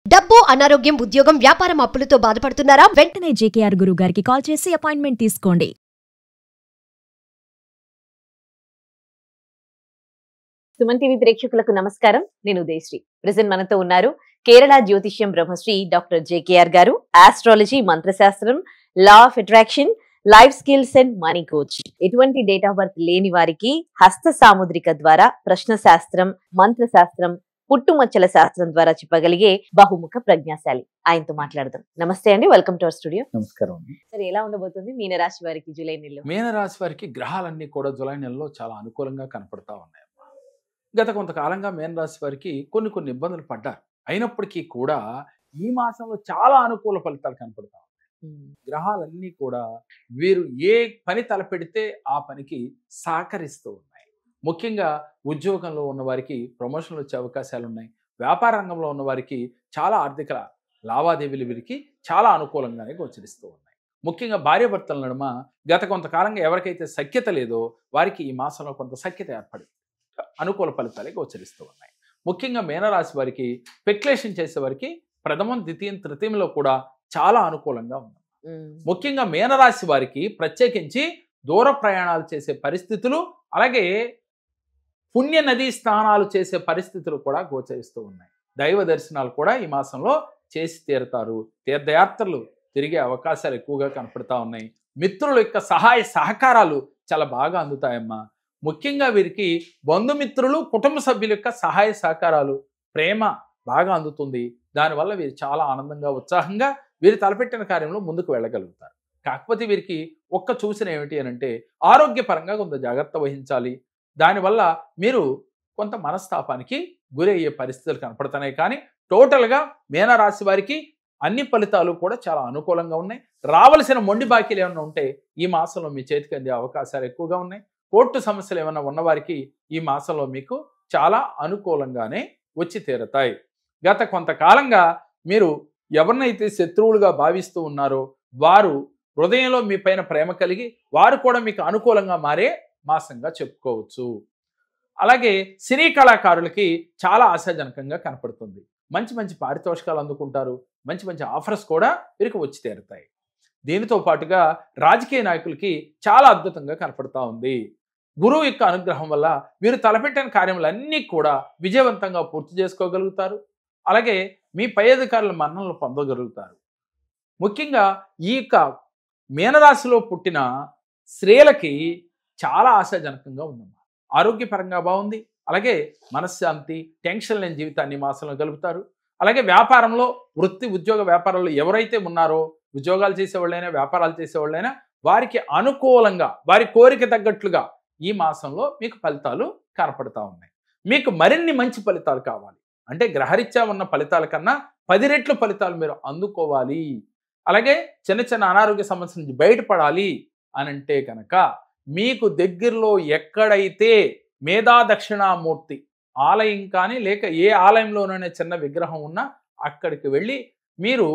డబ్బు, అనారోగ్యం, ఉద్యోగం, వ్యాపారం అప్పులతో బాధపడుతున్నారా? వెంటనే జేకేఆర్ గురువు గారికి కాల్ చేసి అపాయింట్మెంట్ తీసుకోండి. సుమన్ టీవీ ప్రేక్షకులకు నమస్కారం. నేను ఉదయశ్రీ. ప్రెజెంట్ మనతో ఉన్నారు కేరళ జ్యోతిష్యం Brahmashri doctor JKR garu. Astrology, మంత్రశాస్త్రం, law of attraction, life skills and money coach. ఎటువంటి డేట్ ఆఫ్ బర్త్ లేని వారికి హస్త సాముద్రిక ద్వారా ప్రశ్న శాస్త్రం, మంత్రశాస్త్రం, పుట్టుమచ్చల శాస్త్రం ద్వారా చెప్పగలిగే బహుముఖ ప్రజ్ఞాశాలి. ఆయనతో మాట్లాడదాం. నమస్తే అండి, వెల్కమ్ టు అవర్ స్టూడియో. నమస్కారం. సరే, ఎలా ఉండబోతుంది మీనరాశి వారికి జూలై నెలలో? మీనరాశి వారికి గ్రహాలన్నీ కూడా జూలై నెలలో చాలా అనుకూలంగా కనపడతా ఉన్నాయి. గత కొంతకాలంగా మీనరాశి వారికి కొన్ని ఇబ్బందులు పడ్డారు. అయినప్పటికీ కూడా ఈ మాసంలో చాలా అనుకూల ఫలితాలు కనపడతా ఉన్నాయి. గ్రహాలన్నీ కూడా వీరు ఏ పని తలపెడితే ఆ పనికి సహకరిస్తూ ఉన్నాయి. ముఖ్యంగా ఉద్యోగంలో ఉన్న వారికి ప్రమోషన్లు వచ్చే అవకాశాలు ఉన్నాయి. వ్యాపార రంగంలో ఉన్న వారికి చాలా ఆర్థిక లావాదేవీలు వీరికి చాలా అనుకూలంగానే గోచరిస్తూ ఉన్నాయి. ముఖ్యంగా భార్యాభర్తల నడుమ గత కొంతకాలంగా ఎవరికైతే సఖ్యత లేదో వారికి ఈ మాసంలో కొంత సఖ్యత ఏర్పడి అనుకూల ఫలితాలే గోచరిస్తూ ఉన్నాయి. ముఖ్యంగా మీనరాశి వారికి స్పెక్యులేషన్ చేసే వారికి ప్రథమం, ద్వితీయం, తృతీయంలో కూడా చాలా అనుకూలంగా ఉంది. ముఖ్యంగా మీనరాశి వారికి ప్రత్యేకించి దూర ప్రయాణాలు చేసే పరిస్థితులు, అలాగే పుణ్య నదీ స్నానాలు చేసే పరిస్థితులు కూడా గోచరిస్తూ ఉన్నాయి. దైవ దర్శనాలు కూడా ఈ మాసంలో చేసి తీరుతారు. తీర్థయాత్రలు తిరిగే అవకాశాలు ఎక్కువగా కనపడతా ఉన్నాయి. మిత్రుల యొక్క సహాయ సహకారాలు చాలా బాగా అందుతాయమ్మా. ముఖ్యంగా వీరికి బంధుమిత్రులు, కుటుంబ సభ్యుల యొక్క సహాయ సహకారాలు, ప్రేమ బాగా అందుతుంది. దానివల్ల వీరు చాలా ఆనందంగా, ఉత్సాహంగా వీరు తలపెట్టిన కార్యంలో ముందుకు వెళ్ళగలుగుతారు. కాకపోతే వీరికి ఒక్క సూచన ఏమిటి అని అంటే ఆరోగ్యపరంగా కొంత జాగ్రత్త వహించాలి. దానివల్ల మీరు కొంత మనస్తాపానికి గురి అయ్యే పరిస్థితులు కనపడుతున్నాయి. కానీ టోటల్గా మీనరాశి వారికి అన్ని ఫలితాలు కూడా చాలా అనుకూలంగా ఉన్నాయి. రావలసిన మొండి బాకీలు ఏమైనా ఉంటే ఈ మాసంలో మీ చేతికి అందే అవకాశాలు ఎక్కువగా ఉన్నాయి. కోర్టు సమస్యలు ఏమైనా ఉన్నవారికి ఈ మాసంలో మీకు చాలా అనుకూలంగానే వచ్చి తీరతాయి. గత కొంతకాలంగా మీరు ఎవరినైతే శత్రువులుగా భావిస్తూ ఉన్నారో వారు హృదయంలో మీ పైన ప్రేమ కలిగి వారు కూడా మీకు అనుకూలంగా మారే మాసంగా చెప్పుకోవచ్చు. అలాగే సినీ కళాకారులకి చాలా ఆశాజనకంగా కనపడుతుంది. మంచి పారితోషికాలు అందుకుంటారు. మంచి ఆఫర్స్ కూడా వీరికి వచ్చి తీరుతాయి. దీనితో పాటుగా రాజకీయ నాయకులకి చాలా అద్భుతంగా కనపడతా ఉంది. గురువు యొక్క అనుగ్రహం వల్ల వీరు తలపెట్టిన కార్యములన్నీ కూడా విజయవంతంగా పూర్తి చేసుకోగలుగుతారు. అలాగే మీ పై అధికారుల మన్ననలు పొందగలుగుతారు. ముఖ్యంగా ఈ యొక్క మీనరాశిలో పుట్టిన స్త్రీలకి చాలా ఆశాజనకంగా ఉందమ్మా. ఆరోగ్యపరంగా బాగుంది. అలాగే మనశ్శాంతి, టెన్షన్ లేని జీవితాన్ని మాసంలో గలుపుతారు. అలాగే వ్యాపారంలో, వృత్తి, ఉద్యోగ వ్యాపారాల్లో ఎవరైతే ఉన్నారో, ఉద్యోగాలు చేసేవాళ్ళైనా వ్యాపారాలు చేసేవాళ్ళైనా వారికి అనుకూలంగా, వారి కోరిక తగ్గట్లుగా ఈ మాసంలో మీకు ఫలితాలు కనపడతా ఉన్నాయి. మీకు మరిన్ని మంచి ఫలితాలు కావాలి అంటే గ్రహరీత్యా ఉన్న ఫలితాల కన్నా 10 రెట్లు ఫలితాలు మీరు అందుకోవాలి. అలాగే చిన్న అనారోగ్య సమస్య నుంచి బయటపడాలి అని అంటే కనుక మీకు దగ్గరలో ఎక్కడైతే మేధా దక్షిణామూర్తి ఆలయం కానీ లేక ఏ ఆలయంలోనైనా చిన్న విగ్రహం ఉన్నా అక్కడికి వెళ్ళి మీరు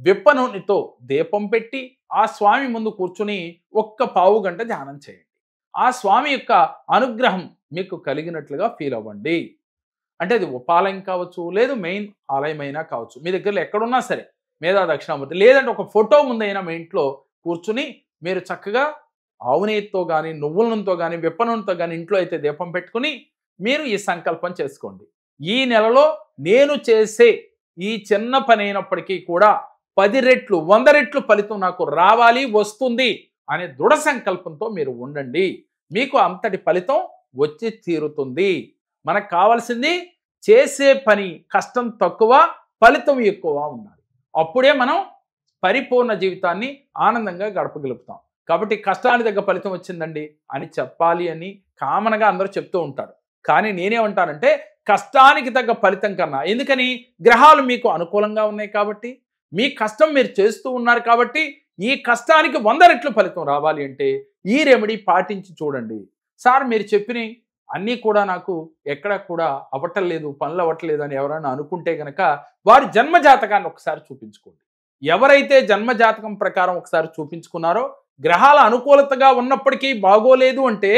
విప్ప నూనెతో దీపం పెట్టి ఆ స్వామి ముందు కూర్చుని ఒక్క పావు గంట ధ్యానం చేయండి. ఆ స్వామి యొక్క అనుగ్రహం మీకు కలిగినట్లుగా ఫీల్ అవ్వండి. అంటే అది ఉపాలయం కావచ్చు, లేదు మెయిన్ ఆలయం అయినా కావచ్చు, మీ దగ్గరలో ఎక్కడున్నా సరే మేధా దక్షిణామూర్తి, లేదంటే ఒక ఫోటో ముందైనా మీ ఇంట్లో కూర్చుని మీరు చక్కగా ఆవు నెయ్యితో కానీ, నువ్వుల నూనెతో కానీ, విప్ప నూనెతో కానీ ఇంట్లో అయితే దీపం పెట్టుకుని మీరు ఈ సంకల్పం చేసుకోండి. ఈ నెలలో నేను చేసే ఈ చిన్న పని అయినప్పటికీ కూడా 10 రెట్లు 100 రెట్లు ఫలితం నాకు రావాలి, వస్తుంది అనే దృఢ సంకల్పంతో మీరు ఉండండి. మీకు అంతటి ఫలితం వచ్చి తీరుతుంది. మనకు కావాల్సింది చేసే పని కష్టం తక్కువ, ఫలితం ఎక్కువ ఉండాలి. అప్పుడే మనం పరిపూర్ణ జీవితాన్ని ఆనందంగా గడపగలుగుతాం. కాబట్టి కష్టానికి తగ్గ ఫలితం వచ్చిందండి అని చెప్పాలి అని కామన్గా అందరూ చెప్తూ ఉంటారు. కానీ నేనేమంటానంటే కష్టానికి తగ్గ ఫలితం కన్నా, ఎందుకని గ్రహాలు మీకు అనుకూలంగా ఉన్నాయి కాబట్టి, మీ కష్టం మీరు చేస్తూ ఉన్నారు కాబట్టి ఈ కష్టానికి 100 రెట్లు ఫలితం రావాలి అంటే ఈ రెమెడీ పాటించి చూడండి. సార్ మీరు చెప్పిన అన్నీ కూడా నాకు ఎక్కడ కూడా అవ్వట్లేదు, పనులు అవ్వట్లేదు అని ఎవరైనా అనుకుంటే కనుక వారి జన్మజాతకాన్ని ఒకసారి చూపించుకోండి. ఎవరైతే జన్మజాతకం ప్రకారం ఒకసారి చూపించుకున్నారో గ్రహాల అనుకూలతగా ఉన్నప్పటికీ బాగోలేదు అంటే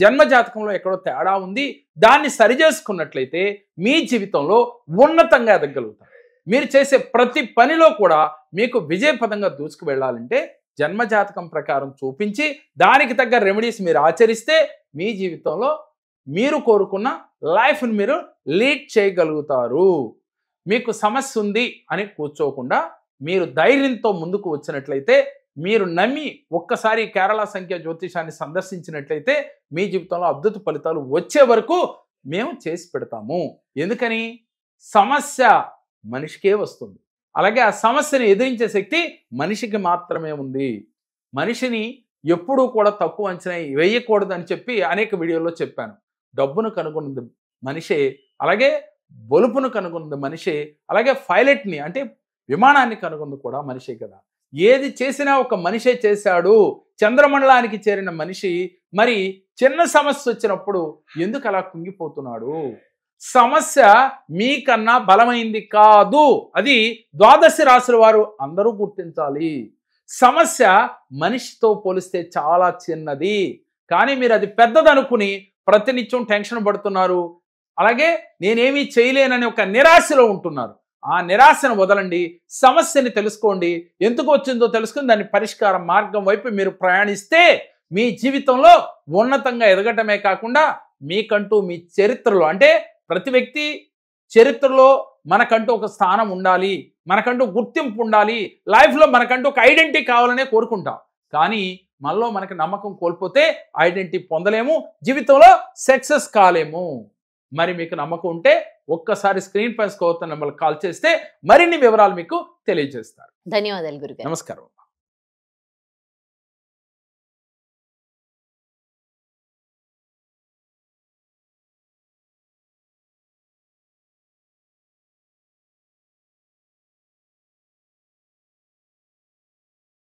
జన్మజాతకంలో ఎక్కడో తేడా ఉంది. దాన్ని సరిచేసుకున్నట్లయితే మీ జీవితంలో ఉన్నతంగా ఎదగలుగుతారు. మీరు చేసే ప్రతి పనిలో కూడా మీకు విజయపదంగా దూసుకు వెళ్ళాలంటే జన్మజాతకం ప్రకారం చూపించి దానికి తగ్గ రెమెడీస్ మీరు ఆచరిస్తే మీ జీవితంలో మీరు కోరుకున్న లైఫ్ని మీరు లీడ్ చేయగలుగుతారు. మీకు సమస్య ఉంది అని కూర్చోకుండా మీరు ధైర్యంతో ముందుకు వచ్చినట్లయితే, మీరు నమ్మి ఒక్కసారి కేరళ సంఖ్య జ్యోతిషాన్ని సందర్శించినట్లయితే మీ జీవితంలో అద్భుత ఫలితాలు వచ్చే వరకు మేము చేసి పెడతాము. ఎందుకని? సమస్య మనిషికే వస్తుంది, అలాగే ఆ సమస్యని ఎదిరించే శక్తి మనిషికి మాత్రమే ఉంది. మనిషిని ఎప్పుడూ కూడా తక్కువ అంచనా వేయకూడదు అని చెప్పి అనేక వీడియోల్లో చెప్పాను. డబ్బును కనుగొన్నది మనిషే, అలాగే బొలుపును కనుగొన్నది మనిషే, అలాగే పైలట్ని అంటే విమానాన్ని కనుగొంది కూడా మనిషే కదా. ఏది చేసినా ఒక మనిషే చేశాడు. చంద్రమండలానికి చేరిన మనిషి మరి చిన్న సమస్య వచ్చినప్పుడు ఎందుకు అలా కుంగిపోతున్నాడు? సమస్య మీకన్నా బలమైంది కాదు. అది ద్వాదశ రాశుల వారు అందరూ గుర్తించాలి. సమస్య మనిషితో పోలిస్తే చాలా చిన్నది, కానీ మీరు అది పెద్దదనుకుని ప్రతినిత్యం టెన్షన్ పడుతున్నారు. అలాగే నేనేమీ చేయలేనని ఒక నిరాశలో ఉంటున్నారు. ఆ నిరాశను వదలండి, సమస్యని తెలుసుకోండి, ఎందుకు వచ్చిందో తెలుసుకుని దాని పరిష్కార మార్గం వైపు మీరు ప్రయాణిస్తే మీ జీవితంలో ఉన్నతంగా ఎదగటమే కాకుండా మీకంటూ మీ చరిత్రలో, అంటే ప్రతి వ్యక్తి చరిత్రలో మనకంటూ ఒక స్థానం ఉండాలి, మనకంటూ గుర్తింపు ఉండాలి, లైఫ్లో మనకంటూ ఒక ఐడెంటిటీ కావాలనే కోరుకుంటాం. కానీ మనలో మనకి నమ్మకం కోల్పోతే ఐడెంటిటీ పొందలేము, జీవితంలో సక్సెస్ కాలేము. మరి మీకు నమ్మకం ఉంటే ఒక్కసారి స్క్రీన్ పై స్కోర్ నెంబర్కి కాల్ చేస్తే మరిన్ని వివరాలు మీకు తెలియజేస్తారు. ధన్యవాదాలు గురుగారు. నమస్కారం.